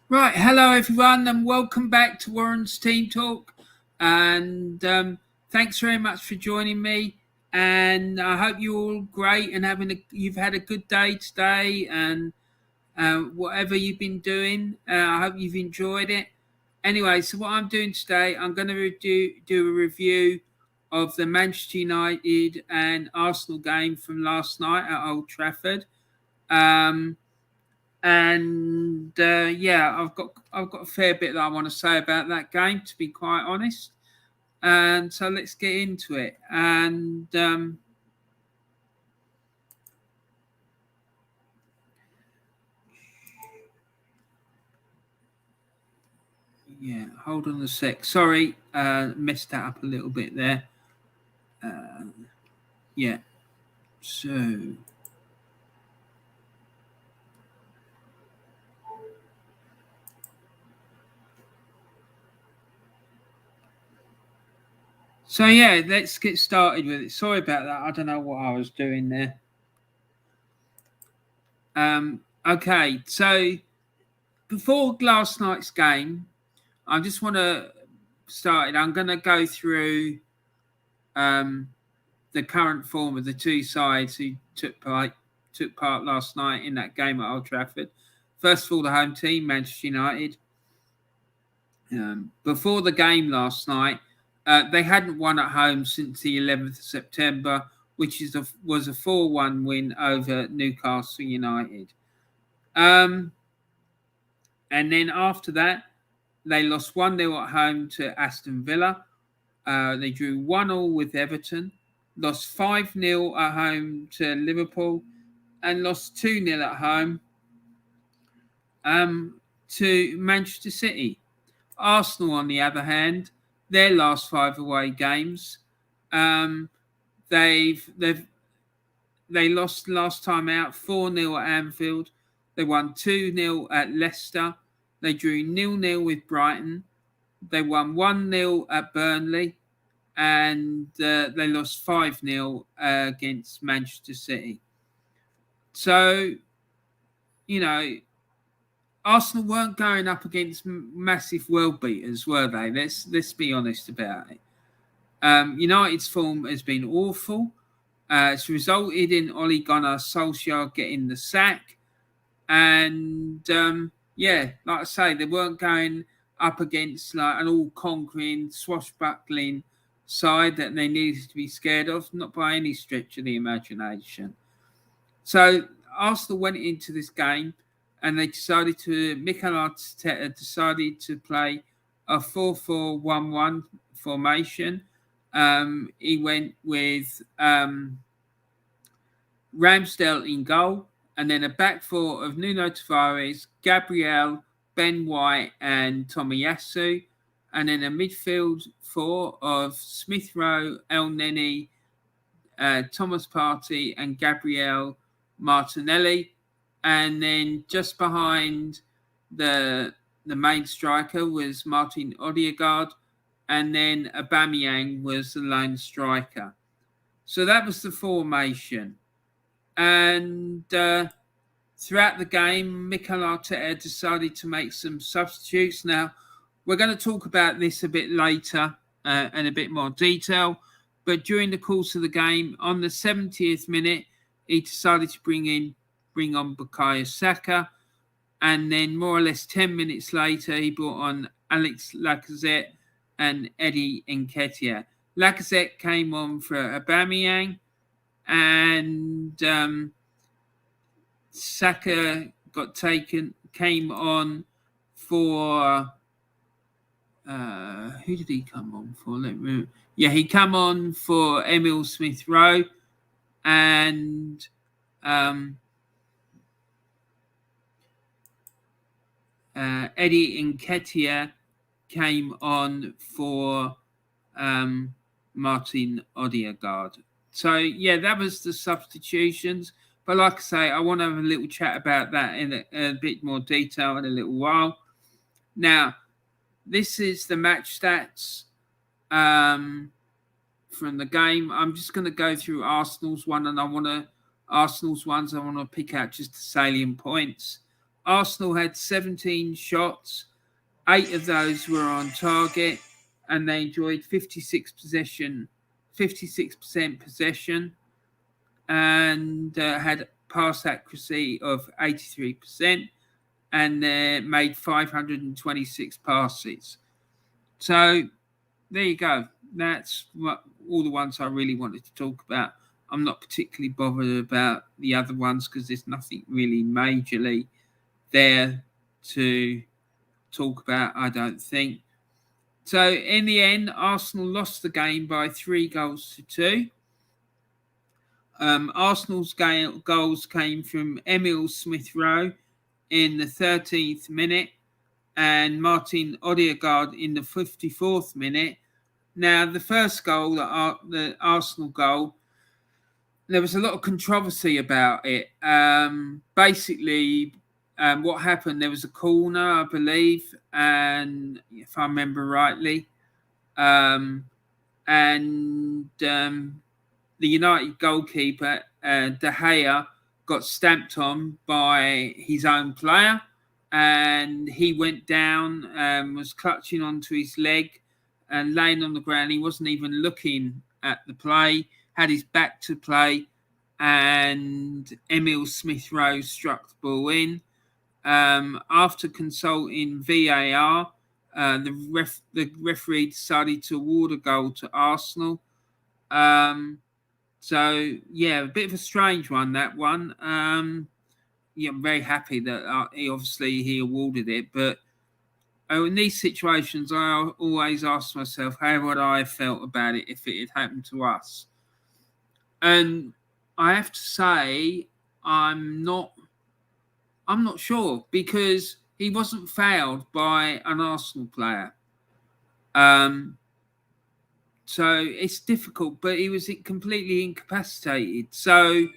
Right, hello everyone, and welcome back to Warren's Team Talk. And thanks very much for joining me. And I hope you're all great and you've had a good day today. And whatever you've been doing, I hope you've enjoyed it. Anyway, so what I'm doing today, I'm going to do a review of the Manchester United and Arsenal game from last night at Old Trafford. Um, and yeah, I've got a fair bit that I want to say about that game, to be quite honest. And so let's get into it. And yeah, hold on a sec. Sorry, messed that up a little bit there. Yeah, so. So yeah, let's get started with it. Sorry about that. I don't know what I was doing there. Okay, so before last night's game, I just want to start it. I'm going to go through the current form of the two sides who took part last night in that game at Old Trafford. First of all, the home team, Manchester United. Before the game last night, they hadn't won at home since the 11th of September, which was a 4-1 win over Newcastle United. And then after that, they lost 1-0 at home to Aston Villa. They drew 1-1 with Everton, lost 5-0 at home to Liverpool, and lost 2-0 at home to Manchester City. Arsenal, on the other hand, their last 5 away games, they lost last time out 4-0 at Anfield. They won 2-0 at Leicester. They drew 0-0 with Brighton. They won 1-0 at Burnley. And they lost 5-0 against Manchester City. So, you know, Arsenal weren't going up against massive world beaters, were they? Let's be honest about it. United's form has been awful. It's resulted in Ole Gunnar Solskjaer getting the sack. And yeah, like I say, they weren't going up against like an all-conquering, swashbuckling side that they needed to be scared of, not by any stretch of the imagination. So Arsenal went into this game and they Mikel Arteta decided to play a 4-4-1-1 formation. He went with Ramsdale in goal, and then a back four of Nuno Tavares, Gabriel, Ben White, and Tomiyasu, and then a midfield four of Smith Rowe, El Neni, Thomas Partey, and Gabriel Martinelli, and then just behind the main striker was Martin Odegaard, and then Aubameyang was the lone striker. So that was the formation. And throughout the game, Mikel Arteta decided to make some substitutes. Now, we're going to talk about this a bit later in a bit more detail. But during the course of the game, on the 70th minute, he decided to bring on Bukayo Saka. And then more or less 10 minutes later, he brought on Alex Lacazette and Eddie Nketiah. Lacazette came on for Aubameyang, and Saka came on for who did he come on for? He came on for Emil Smith Rowe, and Eddie Nketiah came on for Martin Odegaard. So, yeah, that was the substitutions. But like I say, I want to have a little chat about that in a bit more detail in a little while. Now, this is the match stats from the game. I'm just going to go through Arsenal's ones. I want to pick out just the salient points. Arsenal had 17 shots, 8 of those were on target, and they enjoyed 56% possession, and had pass accuracy of 83%, and they made 526 passes. So there you go. That's all the ones I really wanted to talk about. I'm not particularly bothered about the other ones because there's nothing really majorly there to talk about, I don't think. So in the end, Arsenal lost the game by 3-2. Arsenal's goals came from Emile Smith-Rowe in the 13th minute and Martin Odegaard in the 54th minute. Now, the first goal, the Arsenal goal, there was a lot of controversy about it. Basically, what happened, there was a corner, I believe, and if I remember rightly, and the United goalkeeper, De Gea, got stamped on by his own player, and he went down and was clutching onto his leg and laying on the ground. He wasn't even looking at the play, had his back to play, and Emile Smith-Rowe struck the ball in. After consulting VAR, the referee decided to award a goal to Arsenal. So, yeah, a bit of a strange one, that one. Yeah, I'm very happy that he awarded it. But in these situations, I always ask myself, how would I have felt about it if it had happened to us? And I have to say, I'm not sure, because he wasn't fouled by an Arsenal player. So it's difficult, but he was completely incapacitated. So,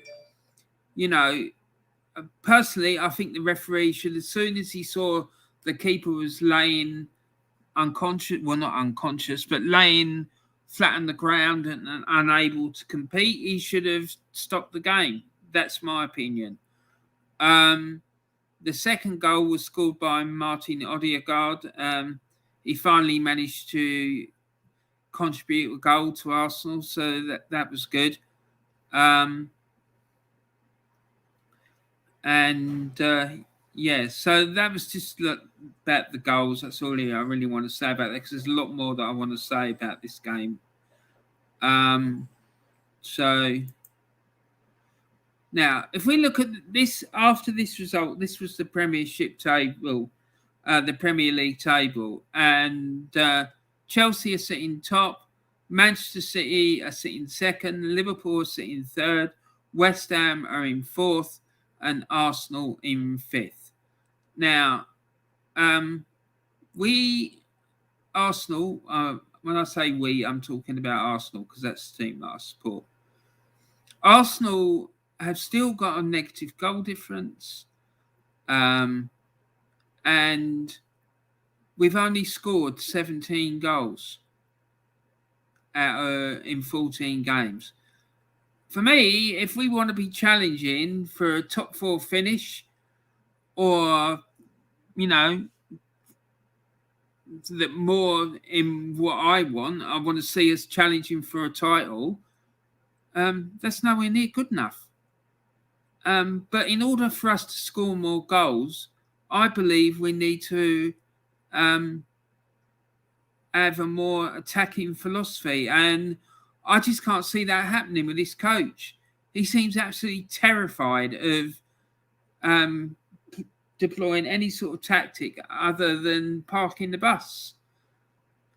personally, I think the referee should, as soon as he saw the keeper was laying unconscious, well, not unconscious, but laying flat on the ground and unable to compete, he should have stopped the game. That's my opinion. The second goal was scored by Martin Odegaard. He finally managed to contribute a goal to Arsenal, so that was good. So that was just about the goals. That's all I really want to say about that, because there's a lot more that I want to say about this game. So now, if we look at this, after this result, this was the Premiership table, the Premier League table, and Chelsea are sitting top, Manchester City are sitting second, Liverpool are sitting third, West Ham are in fourth, and Arsenal in fifth. Now, Arsenal, when I say we, I'm talking about Arsenal because that's the team that I support. Arsenal have still got a negative goal difference, and we've only scored 17 goals in 14 games. For me, if we want to be challenging for a top 4 finish, or, that more in what I want to see us challenging for a title, that's nowhere near good enough. But in order for us to score more goals, I believe we need to have a more attacking philosophy. And I just can't see that happening with this coach. He seems absolutely terrified of deploying any sort of tactic other than parking the bus.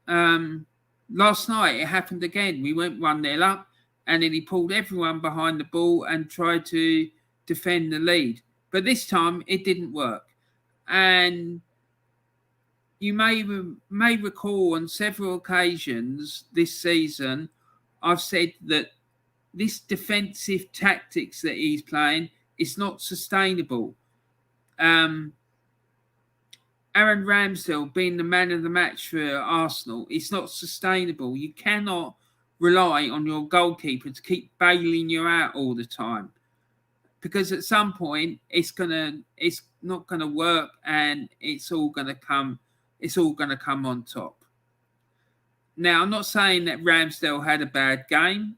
Last night, it happened again. We went 1-0 up, and then he pulled everyone behind the ball and tried to defend the lead. But this time, it didn't work. And you may recall on several occasions this season, I've said that this defensive tactics that he's playing is not sustainable. Aaron Ramsdale being the man of the match for Arsenal, it's not sustainable. You cannot rely on your goalkeeper to keep bailing you out all the time. because at some point it's not gonna work, and it's all gonna come on top. Now, I'm not saying that Ramsdale had a bad game.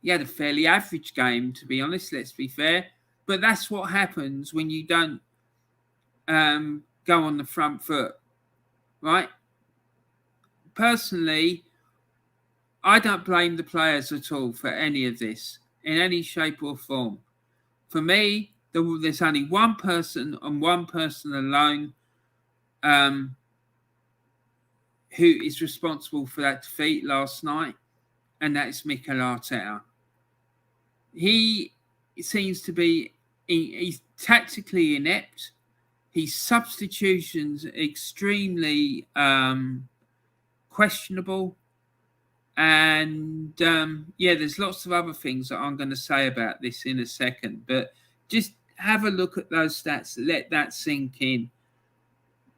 He had a fairly average game, to be honest, let's be fair. But that's what happens when you don't go on the front foot, right? Personally, I don't blame the players at all for any of this in any shape or form. For me, there's only one person and one person alone who is responsible for that defeat last night, and that is Mikel Arteta. He seems to be he's tactically inept. His substitutions are extremely questionable. And there's lots of other things that I'm going to say about this in a second. But just have a look at those stats. Let that sink in.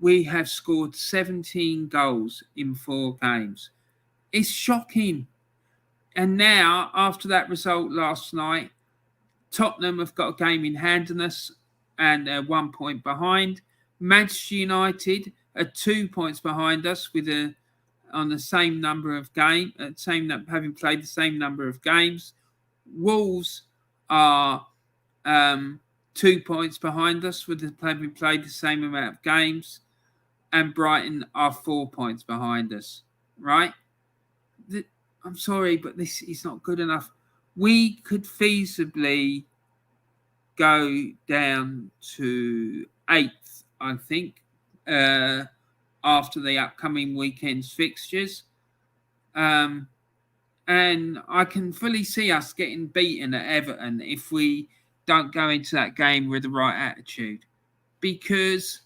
We have scored 17 goals in 4 games. It's shocking. And now, after that result last night, Tottenham have got a game in hand on us and 1 point behind. Manchester United are 2 points behind us on the same number of games, having played the same number of games. Wolves are 2 points behind us having played the same amount of games, and Brighton are 4 points behind us. Right? I'm sorry, but this is not good enough. We could feasibly go down to 8th, I think, after the upcoming weekend's fixtures. And I can fully see us getting beaten at Everton if we don't go into that game with the right attitude, because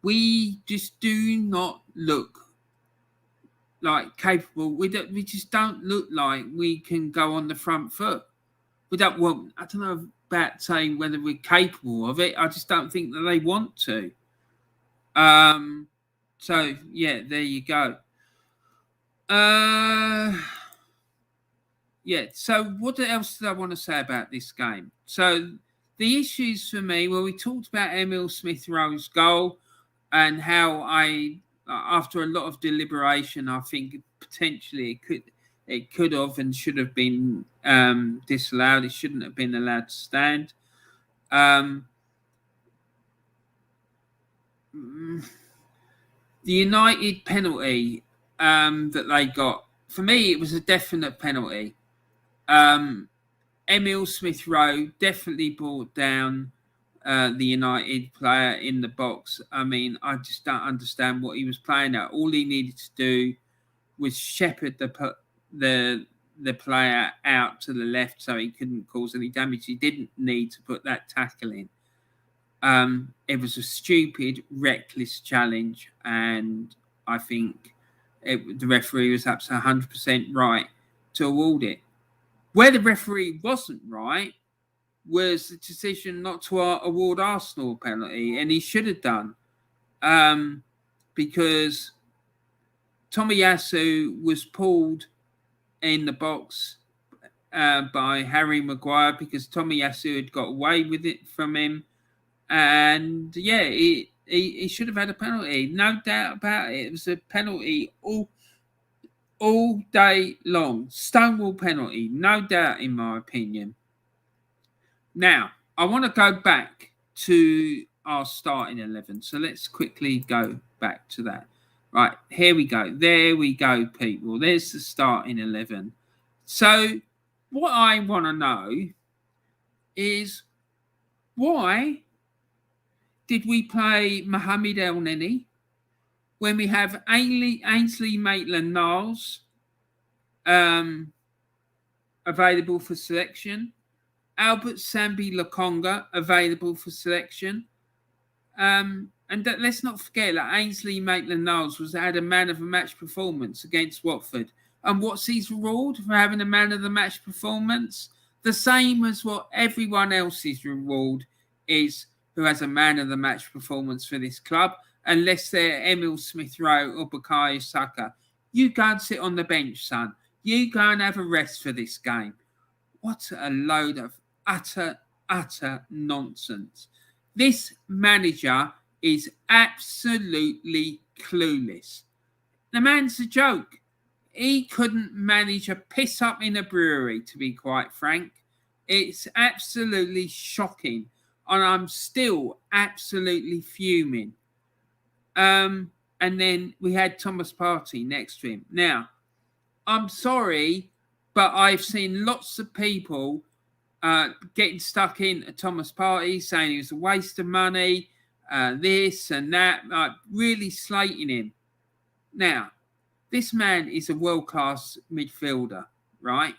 we just do not look like capable. We just don't look like we can go on the front foot. I don't know about saying whether we're capable of it. I just don't think that they want to. So yeah, there you go. So what else did I want to say about this game? So the issues for me, we talked about Emil Smith-Rowe's goal and how after a lot of deliberation, I think potentially it could have and should have been disallowed. It shouldn't have been allowed to stand. The United penalty that they got, for me, it was a definite penalty. Emil Smith-Rowe definitely brought down the United player in the box. I mean, I just don't understand what he was playing at. All he needed to do was shepherd the player out to the left so he couldn't cause any damage. He didn't need to put that tackle in. It was a stupid, reckless challenge, and I think the referee was absolutely 100% right to award it. Where the referee wasn't right was the decision not to award Arsenal a penalty, and he should have done, because Tomiyasu was pulled in the box by Harry Maguire because Tomiyasu had got away with it from him, and he should have had a penalty, no doubt about it. It was a penalty all day long, stonewall penalty, no doubt in my opinion. Now, I want to go back to our starting 11. So let's quickly go back to that. Right, here we go. There we go, people. There's the starting 11. So what I want to know is, why did we play Mohamed Elneny when we have Ainsley Maitland-Niles available for selection, Albert Sambi Lokonga available for selection, and let's not forget that Ainsley Maitland-Niles had a man of the match performance against Watford. And what's his reward for having a man of the match performance? The same as what everyone else's reward is who has a man of the match performance for this club, unless they're Emil Smith-Rowe or Bukayo Saka. You go and sit on the bench, son. You go and have a rest for this game. What a load of utter nonsense. This manager is absolutely clueless. The man's a joke. He couldn't manage a piss up in a brewery, to be quite frank. It's absolutely shocking. And I'm still absolutely fuming. And then we had Thomas Partey next to him. Now, I'm sorry, but I've seen lots of people getting stuck into Thomas Partey, saying he was a waste of money, this and that, really slating him. Now, this man is a world-class midfielder, right?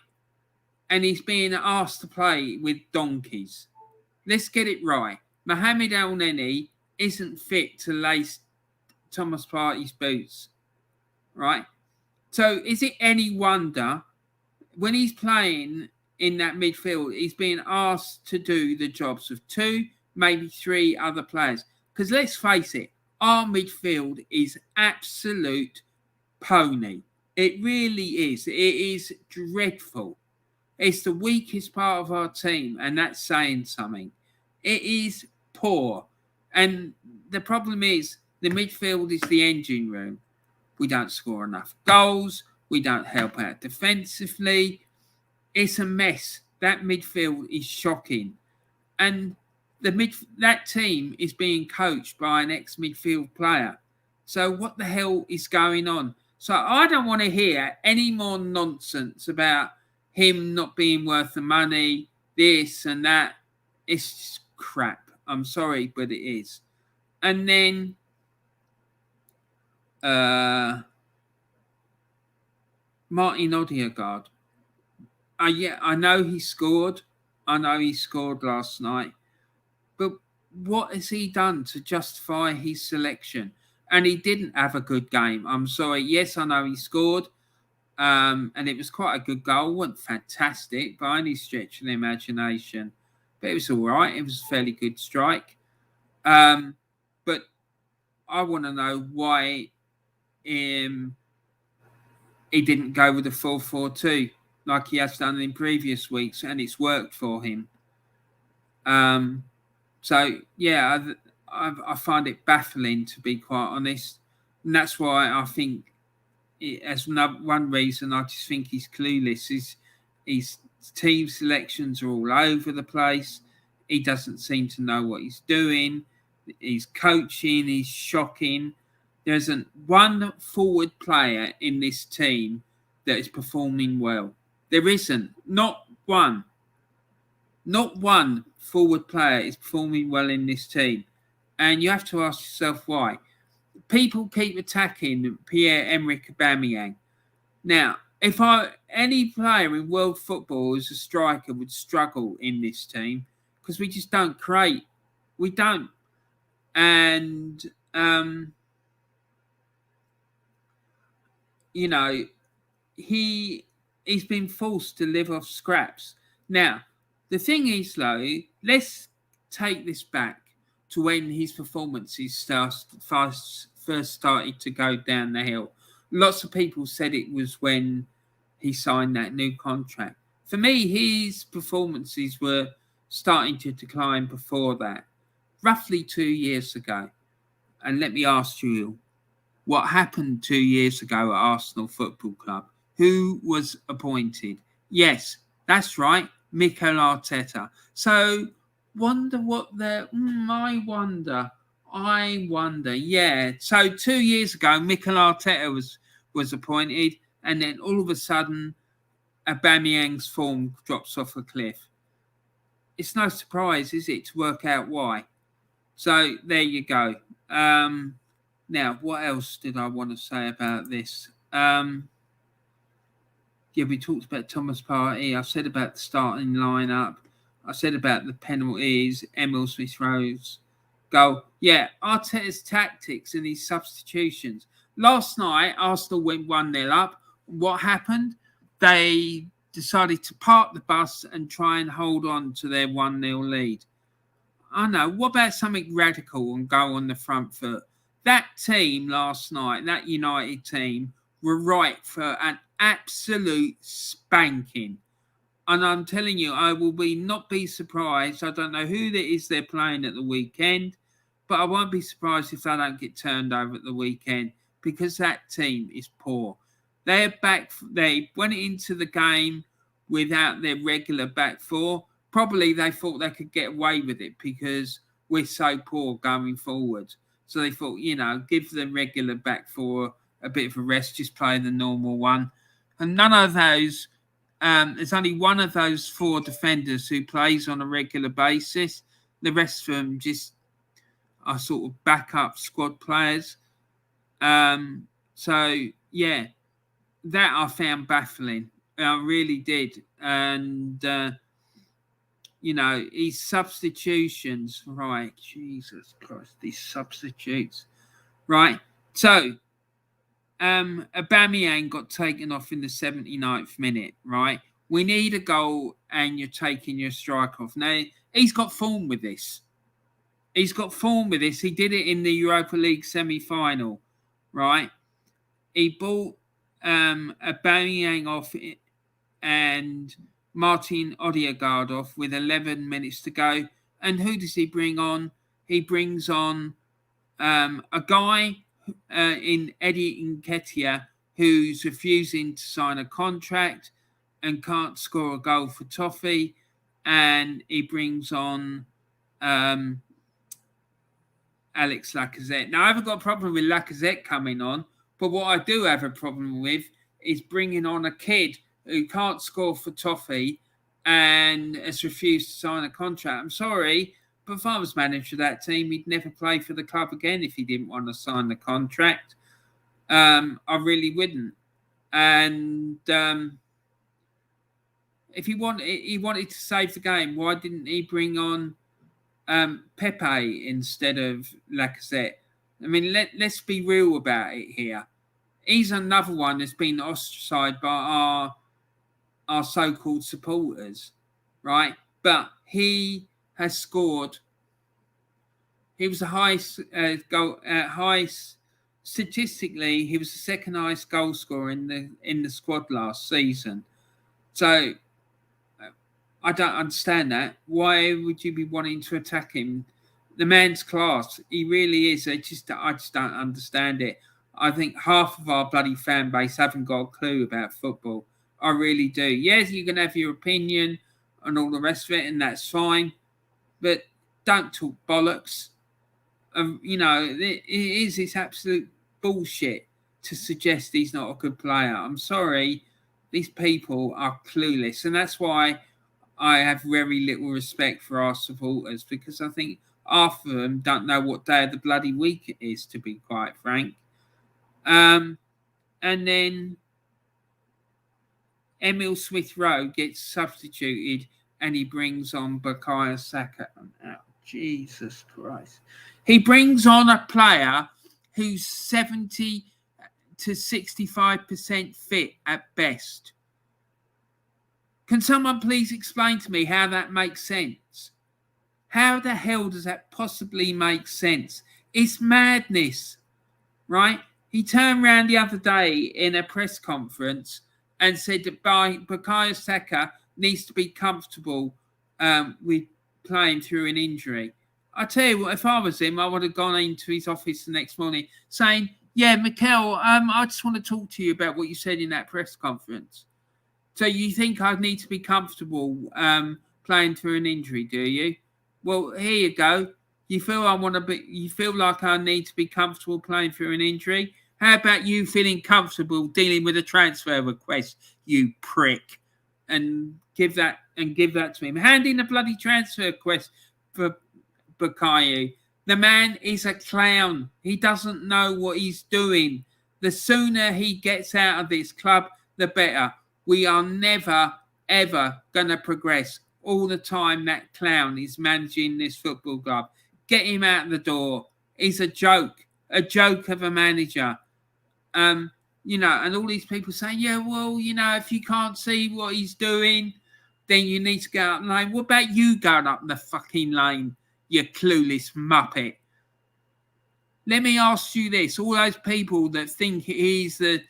And he's being asked to play with donkeys. Let's get it right. Mohamed El-Neni isn't fit to lace Thomas Partey's boots, right? So is it any wonder when he's playing in that midfield, he's being asked to do the jobs of 2, maybe 3 other players? Because let's face it, our midfield is absolute pony. It really is. It is dreadful. It's the weakest part of our team, and that's saying something. It is poor. And the problem is the midfield is the engine room. We don't score enough goals. We don't help out defensively. It's a mess. That midfield is shocking. And that team is being coached by an ex-midfield player. So what the hell is going on? So I don't want to hear any more nonsense about him not being worth the money, this and that. It's just crap. I'm sorry, but it is. And then Martin Odegaard. I know he scored. I know he scored last night. But what has he done to justify his selection? And he didn't have a good game. I'm sorry. Yes, I know he scored. And it was quite a good goal. It wasn't fantastic by any stretch of the imagination. But it was all right. It was a fairly good strike. But I want to know why he didn't go with the 4-4-2 like he has done in previous weeks, and it's worked for him. So, yeah, I find it baffling, to be quite honest. And that's why I think, as one reason, I just think he's clueless. His team selections are all over the place. He doesn't seem to know what he's doing. His coaching is shocking. There isn't one forward player in this team that is performing well. There isn't. Not one. Not one forward player is performing well in this team. And you have to ask yourself why. People keep attacking Pierre-Emerick Aubameyang. Now, if any player in world football as a striker would struggle in this team, because we just don't create. We don't. And, you know, he's been forced to live off scraps. Now, the thing is, though, let's take this back to when his performances first started to go down the hill. Lots of people said it was when he signed that new contract. For me, his performances were starting to decline before that, roughly 2 years ago. And let me ask you, what happened 2 years ago at Arsenal Football Club? Who was appointed? Yes, that's right, Mikel Arteta. So, wonder what I wonder. Yeah. So 2 years ago, Mikel Arteta was appointed, and then all of a sudden, Aubameyang's form drops off a cliff. It's no surprise, is it, to work out why? So there you go. Now, what else did I want to say about this? Yeah, we talked about Thomas Partey. I said about the starting lineup. I said about the penalties, Emil Smith-Rowe's goal. Yeah, Arteta's tactics and his substitutions. Last night, Arsenal went 1-0 up. What happened? They decided to park the bus and try and hold on to their 1-0 lead. I know. What about something radical and go on the front foot? That team last night, that United team, were right for an absolute spanking. And I'm telling you, I will not be surprised. I don't know who it is they're playing at the weekend, but I won't be surprised if they don't get turned over at the weekend, because that team is poor. They're back. They went into the game without their regular back four. Probably they thought they could get away with it because we're so poor going forward. So they thought, give the regular back four a bit of a rest, just play the normal one. And none of those, there's only one of those four defenders who plays on a regular basis. The rest of them just are sort of backup squad players. So, yeah, that I found baffling. I really did. And, his substitutions, right? Jesus Christ, these substitutes. Right. So, Aubameyang got taken off in the 79th minute, right? We need a goal and you're taking your strike off. Now, he's got form with this. He did it in the Europa League semi-final, right? He brought Aubameyang off and Martin Odegaard off with 11 minutes to go. And who does he bring on? He brings on a guy in Eddie Nketiah who's refusing to sign a contract and can't score a goal for Toffee. And he brings on Alex Lacazette. Now, I haven't got a problem with Lacazette coming on, but what I do have a problem with is bringing on a kid who can't score for Toffee and has refused to sign a contract. I'm sorry, but if I was manager of that team, he'd never play for the club again if he didn't want to sign the contract. I really wouldn't. And if he wanted to save the game, why didn't he bring on Pepe instead of Lacazette? I mean, let's be real about it here. He's another one that's been ostracized by our so-called supporters, right? But he has scored. He was the highest statistically. He was the second highest goal scorer in the squad last season. So I don't understand that. Why would you be wanting to attack him? The man's class. He really is. I just don't understand it. I think half of our bloody fan base haven't got a clue about football. I really do. Yes, you can have your opinion and all the rest of it, and that's fine. But don't talk bollocks. It's absolute bullshit to suggest he's not a good player. I'm sorry. These people are clueless. And that's why I have very little respect for our supporters, because I think half of them don't know what day of the bloody week it is, to be quite frank. And then Emil Smith-Rowe gets substituted and he brings on Bukayo Saka. Oh, Jesus Christ. He brings on a player who's 70 to 65% fit at best. Can someone please explain to me how that makes sense? How the hell does that possibly make sense? It's madness, right? He turned around the other day in a press conference and said that Bukayo Saka needs to be comfortable with playing through an injury. I tell you what, if I was him, I would have gone into his office the next morning saying, yeah, Mikel, I just want to talk to you about what you said in that press conference. So you think I need to be comfortable playing through an injury, do you? Well, here you go. You feel like I need to be comfortable playing through an injury? How about you feeling comfortable dealing with a transfer request, you prick? And give that to him. Hand in a bloody transfer request for Bukayo. The man is a clown. He doesn't know what he's doing. The sooner he gets out of this club, the better. We are never, ever going to progress. All the time that clown is managing this football club. Get him out the door. He's a joke of a manager. And all these people saying, yeah, well, if you can't see what he's doing, then you need to go up the lane. What about you going up the fucking lane, you clueless muppet? Let me ask you this. All those people that think he's the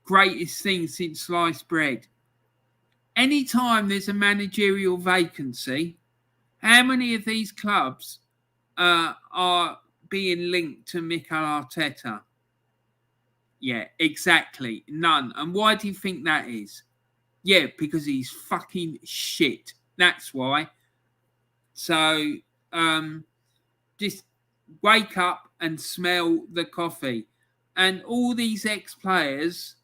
greatest thing since sliced bread. anytime there's a managerial vacancy, how many of these clubs are being linked to Mikel Arteta? Yeah, exactly. None. And why do you think that is? Yeah, because he's fucking shit. That's why. So, just wake up and smell the coffee. And all these ex-players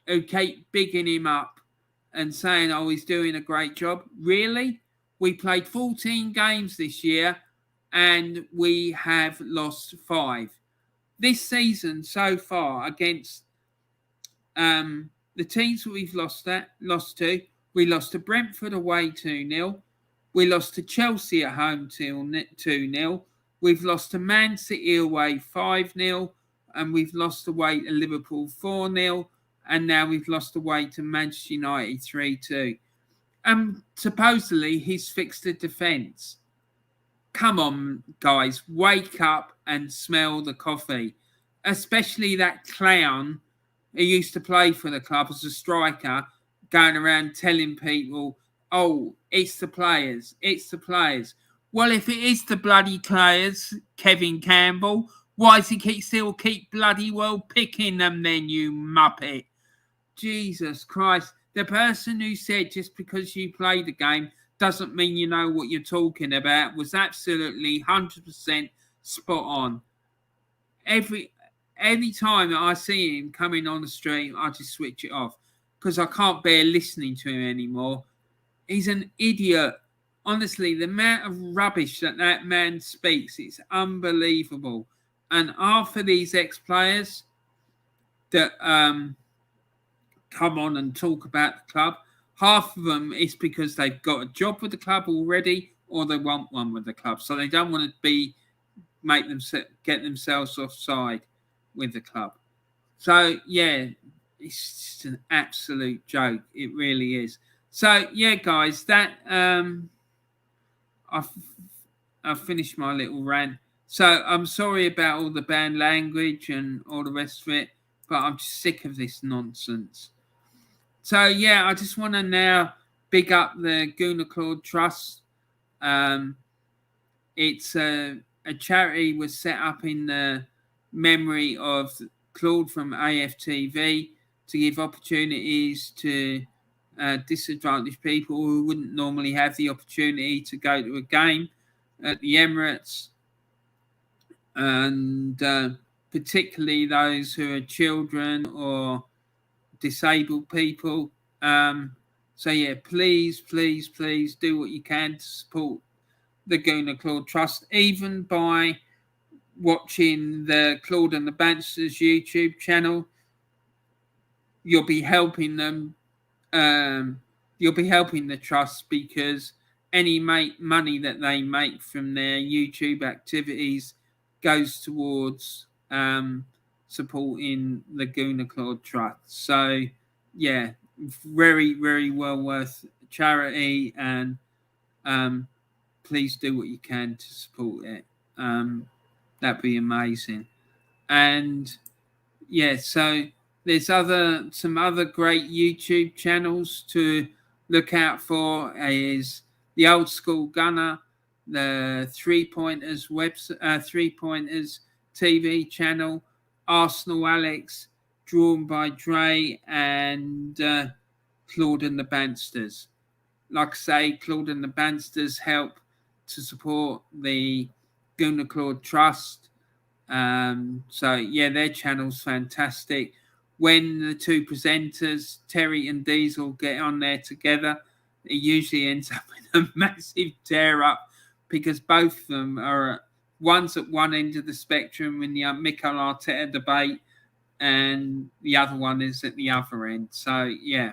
who keep bigging him up and saying, oh, he's doing a great job. Really? We played 14 games this year and we have lost 5. This season so far against the teams that we've lost to, we lost to Brentford away 2-0. We lost to Chelsea at home 2-0. We've lost to Man City away 5-0. And we've lost away to Liverpool 4-0. And now we've lost away to Manchester United 3-2. And supposedly he's fixed the defence. Come on, guys, wake up and smell the coffee. Especially that clown who used to play for the club as a striker, going around telling people, oh, it's the players, it's the players. Well, if it is the bloody players, Kevin Campbell, why does he still keep bloody well picking them then, you muppet? Jesus Christ. The person who said just because you play the game doesn't mean you know what you're talking about was absolutely 100% spot on. Any time that I see him coming on the street, I just switch it off because I can't bear listening to him anymore. He's an idiot. Honestly, the amount of rubbish that man speaks, it's unbelievable. And half of these ex-players that come on and talk about the club, half of them is because they've got a job with the club already or they want one with the club. So they don't want to get themselves offside with the club. So, yeah, it's just an absolute joke. It really is. So, yeah, guys, that I've finished my little rant. So I'm sorry about all the banned language and all the rest of it, but I'm just sick of this nonsense. So, yeah, I just want to now big up the GoonerClaude Trust. It's a charity was set up in the memory of Claude from AFTV to give opportunities to disadvantaged people who wouldn't normally have the opportunity to go to a game at the Emirates, and particularly those who are children or disabled people. So yeah, please do what you can to support the GoonerClaude Trust, even by watching the Claude and the Bansta's YouTube channel. You'll be helping them. You'll be helping the trust because any money that they make from their YouTube activities goes towards supporting the GoonerClaude Trust. So, yeah, very, very well worth charity, and please do what you can to support it. That'd be amazing. And yeah, so there's some other great YouTube channels to look out for. Is the Old School Guna, the 3-Pointers website, 3-Pointers TV channel, Arsenal Alex, DrawnByDre, and Claude and the Banstas. Like I say, Claude and the Banstas help to support the GoonerClaude Trust. So yeah, their channel's fantastic. When the two presenters, Terry and Diesel, get on there together, it usually ends up in a massive tear up because both of them are one's at one end of the spectrum in the Mikel Arteta debate, and the other one is at the other end. So yeah,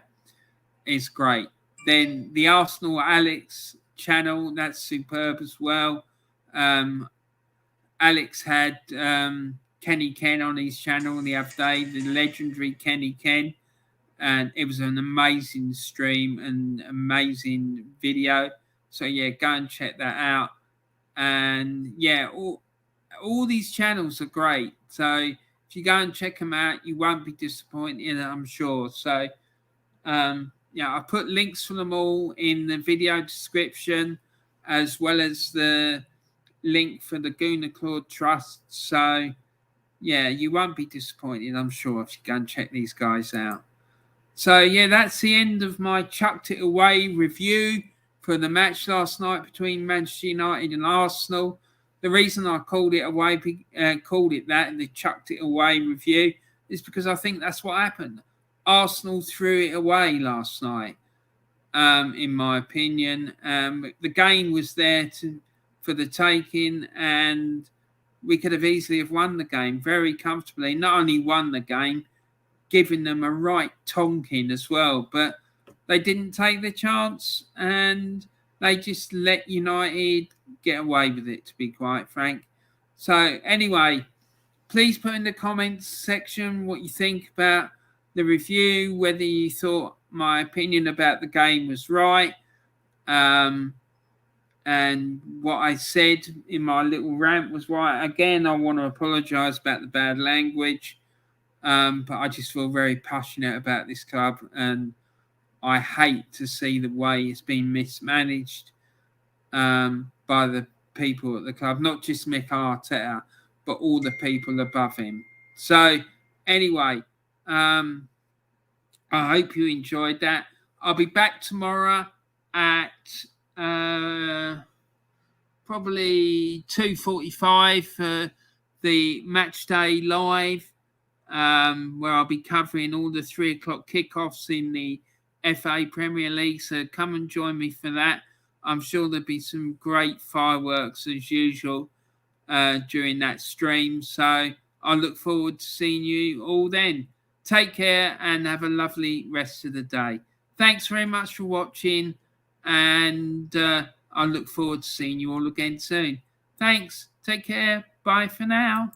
it's great. Then the Arsenal Alex channel, that's superb as well. Alex had Kenny Ken on his channel the other day, the legendary Kenny Ken, and it was an amazing stream and amazing video. So yeah, go and check that out. And yeah, all these channels are great. So if you go and check them out, you won't be disappointed, I'm sure. So I put links for them all in the video description, as well as the link for the GoonerClaude Trust. So, yeah, you won't be disappointed, I'm sure, if you go and check these guys out. So, yeah, that's the end of my Chucked It Away review for the match last night between Manchester United and Arsenal. The reason I called it that, the Chucked It Away review, is because I think that's what happened. Arsenal threw it away last night, in my opinion. The game was there for the taking, and we could have easily have won the game very comfortably. Not only won the game, giving them a right tonking as well, but they didn't take the chance and they just let United get away with it, to be quite frank. So anyway, please put in the comments section what you think about the review, whether you thought my opinion about the game was right, and what I said in my little rant was right. Again, I want to apologise about the bad language. But I just feel very passionate about this club, and I hate to see the way it's been mismanaged by the people at the club, not just Mick Arteta, but all the people above him. So anyway, I hope you enjoyed that. I'll be back tomorrow at probably 2:45 for the match day live, where I'll be covering all the 3 o'clock kickoffs in the FA Premier League. So come and join me for that. I'm sure there'll be some great fireworks as usual during that stream. So I look forward to seeing you all then. Take care and have a lovely rest of the day. Thanks very much for watching, and I look forward to seeing you all again soon. Thanks. Take care. Bye for now.